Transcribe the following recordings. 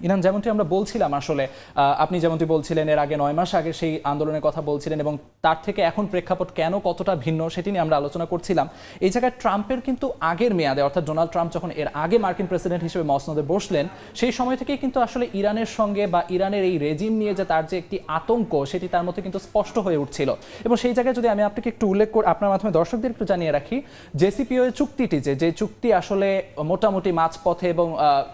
Iran যেমনটি আমরা বলছিলাম আসলে আপনি যেমনটি বলছিলেন এর আগে 9 মাস আগে সেই আন্দোলনের কথা বলছিলেন এবং তার থেকে এখন প্রেক্ষাপট কেন কতটা ভিন্ন সেটি নিয়ে আমরা আলোচনা করছিলাম। এই জায়গায় ট্রাম্পের কিন্তু আগের মেয়াদে অর্থাৎ ডোনাল্ড ট্রাম্প যখন এর আগে মার্কিন প্রেসিডেন্ট হিসেবে মসনদে বসলেন সেই সময় থেকেই কিন্তু আসলে ইরানের সঙ্গে বা ইরানের এই রেজিম নিয়ে যে তার যে একটি আতঙ্ক সেটি তার মধ্যে কিন্তু স্পষ্ট হয়ে উঠছিল। এবং সেই জায়গায় যদি আমি আপনাকে একটু উল্লেখ করে আপনার মাধ্যমে দর্শকদের একটু জানিয়ে রাখি, জেসিপিওএ চুক্তিটি যে চুক্তি আসলে মোটামুটি মাঝপথে এবং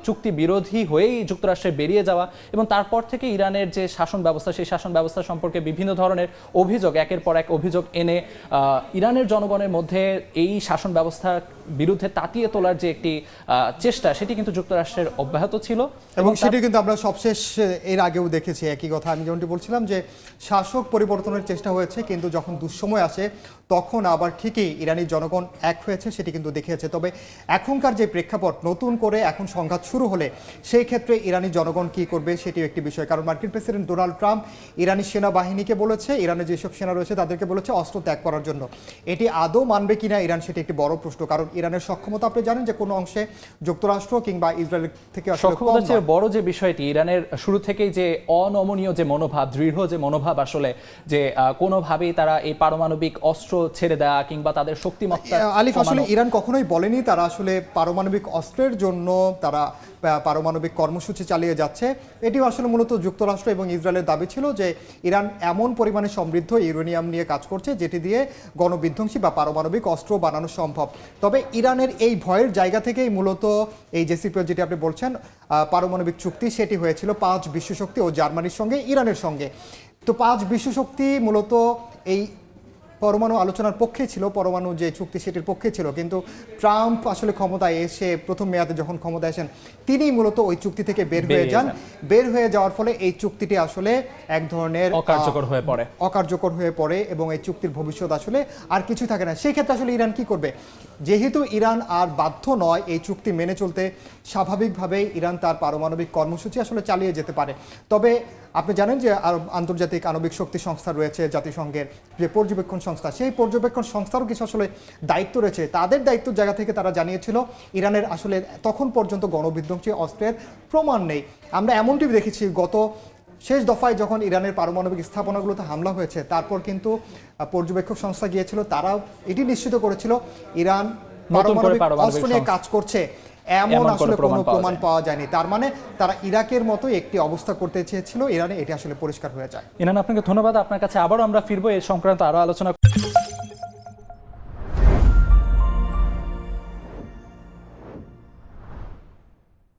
চুক্তি বিরোধী হয়েই যুক্তরাষ্ট্রে বেরিয়ে যাওয়া এবং তারপর থেকে ইরানের যে শাসন ব্যবস্থা সেই শাসন ব্যবস্থা সম্পর্কে বিভিন্ন ধরনের অভিযোগ একের পর এক অভিযোগ এনে ইরানের জনগণের মধ্যে এই শাসন ব্যবস্থার বিরুদ্ধে তাতিয়ে তোলার যে একটি চেষ্টা সেটি কিন্তু যুক্তরাষ্ট্রের অব্যাহত ছিল এবং সেটি কিন্তু আমরা সবশেষ এর আগেও দেখেছি একই কথা। আমি যেমনটি বলছিলাম যে শাসক পরিবর্তনের চেষ্টা হয়েছে কিন্তু যখন দুঃসময় আসে তখন আবার ঠিকই ইরানি জনগণ এক হয়েছে সেটি কিন্তু দেখিয়েছে। তবে এখনকার যে প্রেক্ষাপট নতুন করে এখন সংঘাত শুরু হলে সেই ক্ষেত্রে ইরানি জনগণ কি করবে সেটিও একটি বিষয়। কারণ মার্কিন প্রেসিডেন্ট ডোনাল্ড ট্রাম্প ইরানি সেনাবাহিনীকে বলেছে, ইরানে যেসব সেনা রয়েছে তাদেরকে বলেছে অস্ত্র ত্যাগ করার জন্য। এটি আদৌ মানবে কিনা ইরান সেটি একটি বড় প্রশ্ন। কারণ ইরানের সক্ষমতা আপনি জানেন যে কোনো অংশে যুক্তরাষ্ট্র কিংবা ইসরায়েল থেকে সক্ষমতার চেয়ে বড় যে বিষয়টি ইরানের শুরু থেকেই যে অনমনীয় যে মনোভাব, দৃঢ় যে মনোভাব আসলে যে কোনোভাবেই তারা এই পারমাণবিক অস্ত্র ছেড়ে দেওয়া কিংবা তাদের শক্তিমত্তা। আলিফ, আসলে ইরান কখনোই বলেনি তারা আসলে পারমাণবিক অস্ত্রের জন্য তারা পারমাণবিক কর্মসূচি চালিয়ে যাচ্ছে। এটিও আসলে মূলত যুক্তরাষ্ট্র এবং ইসরায়েলের দাবি ছিল যে ইরান এমন পরিমাণে সমৃদ্ধ ইউরেনিয়াম নিয়ে কাজ করছে যেটি দিয়ে গণবিধ্বংসী বা পারমাণবিক অস্ত্র বানানো সম্ভব। তবে ইরানের এই ভয়ের জায়গা থেকেই মূলত এই জেসিপিও যেটি আপনি বলছেন পারমাণবিক চুক্তি সেটি হয়েছিল 5 বিশ্বশক্তি ও জার্মানির সঙ্গে ইরানের সঙ্গে। তো 5 বিশ্বশক্তি মূলত এই পরমাণু আলোচনার পক্ষে ছিল, পরমাণু যে চুক্তি সেটির পক্ষে ছিল। কিন্তু ট্রাম্প আসলে ক্ষমতায় এসে প্রথম মেয়াদে যখন ক্ষমতায় আসেন তিনি মূলত ওই চুক্তি থেকে বের হয়ে যান। বের হয়ে যাওয়ার ফলে এই চুক্তিটি আসলে এক ধরনের অকার্যকর হয়ে পড়ে এবং এই চুক্তির ভবিষ্যৎ আসলে আর কিছু থাকে না। সেই ক্ষেত্রে আসলে ইরান কি করবে? যেহেতু ইরান আর বাধ্য নয় এই চুক্তি মেনে চলতে, স্বাভাবিকভাবেই ইরান তার পারমাণবিক কর্মসূচি আসলে চালিয়ে যেতে পারে। তবে আপনি জানেন যে আন্তর্জাতিক আণবিক শক্তি সংস্থা রয়েছে, জাতিসংঘের যে পর্যবেক্ষণ সংস্থা, সেই পর্যবেক্ষণ সংস্থারও কিছু আসলে দায়িত্ব রয়েছে। তাদের দায়িত্বের জায়গা থেকে তারা জানিয়েছিল ইরানের আসলে তখন পর্যন্ত গণবিধ্বংসী অস্ত্রের প্রমাণ নেই। আমরা এমনটি দেখেছি গত শেষ দফায় যখন ইরানের পারমাণবিক স্থাপনাগুলোতে হামলা হয়েছে তারপর কিন্তু পর্যবেক্ষক সংস্থা গিয়েছিল, তারা এটি নিশ্চিত করেছিল ইরান পারমাণবিক অস্ত্র নিয়ে কাজ করছে। এমন আসলে কোনো প্রমাণ পাওয়া যায়নি। তার মানে তারা ইরাকের মতো একটি অবস্থা করতে চেয়েছিল ইরানে, এটি আসলে পরিষ্কার হয়ে যায়। ইরান, আপনাকে ধন্যবাদ। আপনার কাছে আবারও আমরা ফিরবো এই সংক্রান্ত আরো আলোচনা।